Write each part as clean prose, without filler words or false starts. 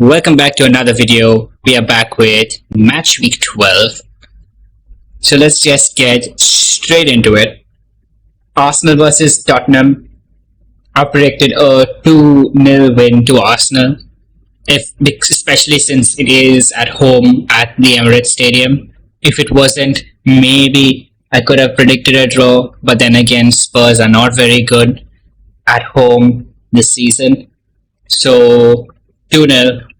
Welcome back to another video. We are back with match week 12. So let's just get straight into it. Arsenal versus Tottenham. I predicted a 2-0 win to Arsenal, especially since it is at home at the Emirates Stadium. If it wasn't, maybe I could have predicted a draw, but then again, Spurs are not very good at home this season. So 2-0.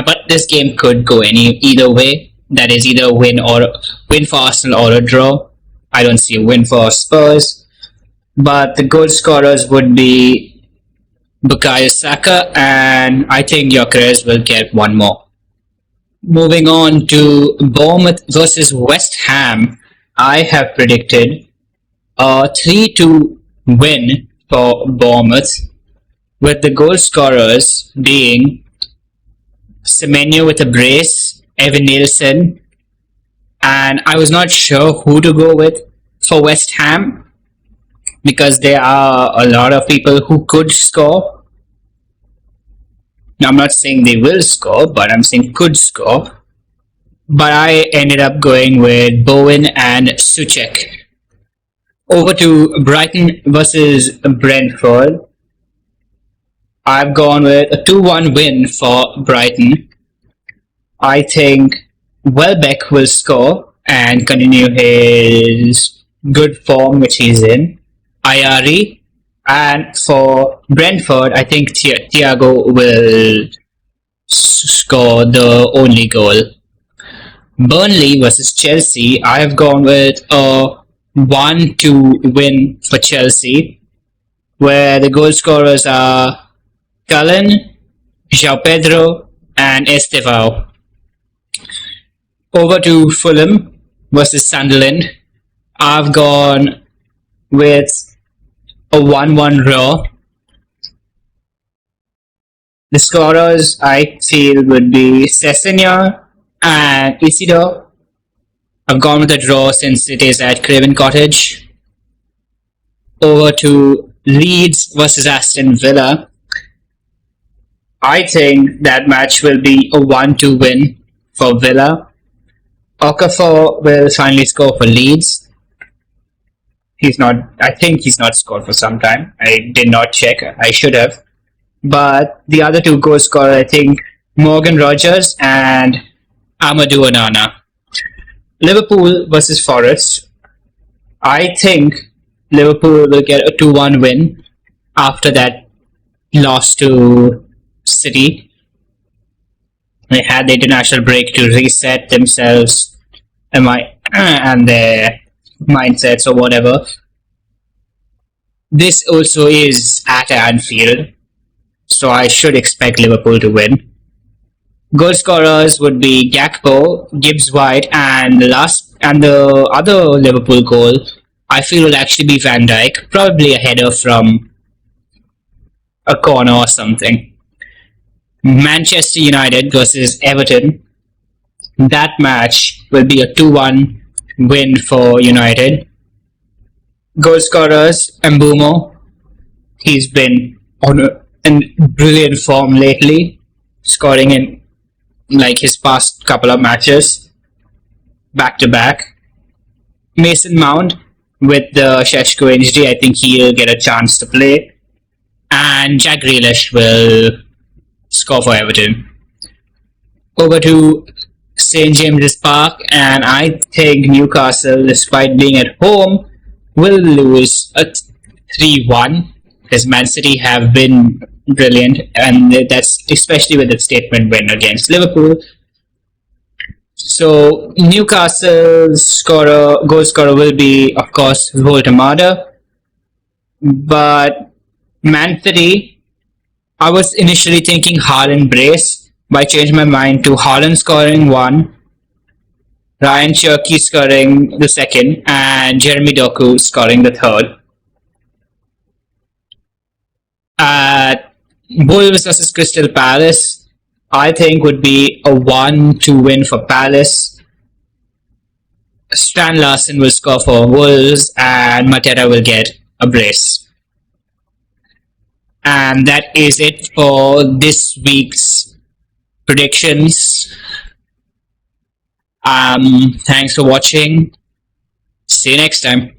But this game could go either way. That is either win for Arsenal or a draw. I don't see a win for Spurs. But the goal scorers would be Bukayo Saka, and I think Gyökeres will get one more. Moving on to Bournemouth versus West Ham, I have predicted a 3-2 win for Bournemouth, with the goal scorers being Semenyo with a brace, Evan Nielsen, and I was not sure who to go with for West Ham because there are a lot of people who could score. Now, I'm not saying they will score, but I'm saying could score. But I ended up going with Bowen and Souček. Over to Brighton versus Brentford. I've gone with a 2-1 win for Brighton. I think Welbeck will score and continue his good form which he's in. Ayari. And for Brentford, I think Thiago will score the only goal. Burnley versus Chelsea. I have gone with a 1-2 win for Chelsea, where the goal scorers are Cullen, João Pedro, and Estevao. Over to Fulham versus Sunderland. I've gone with a 1-1 draw. The scorers I feel would be Sessegnon and Isidore. I've gone with a draw since it is at Craven Cottage. Over to Leeds versus Aston Villa. I think that match will be a 1-2 win for Villa. Okafor will finally score for Leeds. I think he's not scored for some time. I did not check. I should have. But the other two goal scorers, I think Morgan Rogers and Amadou Onana. Liverpool versus Forest. I think Liverpool will get a 2-1 win after that loss to City. They had the international break to reset themselves and their mindsets or whatever. This also is at Anfield, so I should expect Liverpool to win. Goal scorers would be Gakpo, Gibbs-White, and the other Liverpool goal I feel will actually be Van Dijk, probably a header from a corner or something. Manchester United versus Everton. That match will be a 2-1 win for United. Goal scorers, Mbeumo. He's been in brilliant form lately, scoring in his past couple of matches, back to back. Mason Mount with the Sheshko injury, I think he'll get a chance to play. And Jack Grealish will score for Everton. Over to St. James's Park, and I think Newcastle, despite being at home, will lose a 3-1 because Man City have been brilliant, and that's especially with the statement win against Liverpool. So Newcastle's goal scorer will be, of course, Voltemada, but Man City, I was initially thinking Haaland brace, but I changed my mind to Haaland scoring 1, Ryan Cherky scoring the 2nd, and Jeremy Doku scoring the 3rd. At Wolves versus Crystal Palace, I think would be a 1-2 win for Palace. Stan Larsen will score for Wolves, and Mateta will get a brace. And that is it for this week's predictions. Thanks for watching. See you next time.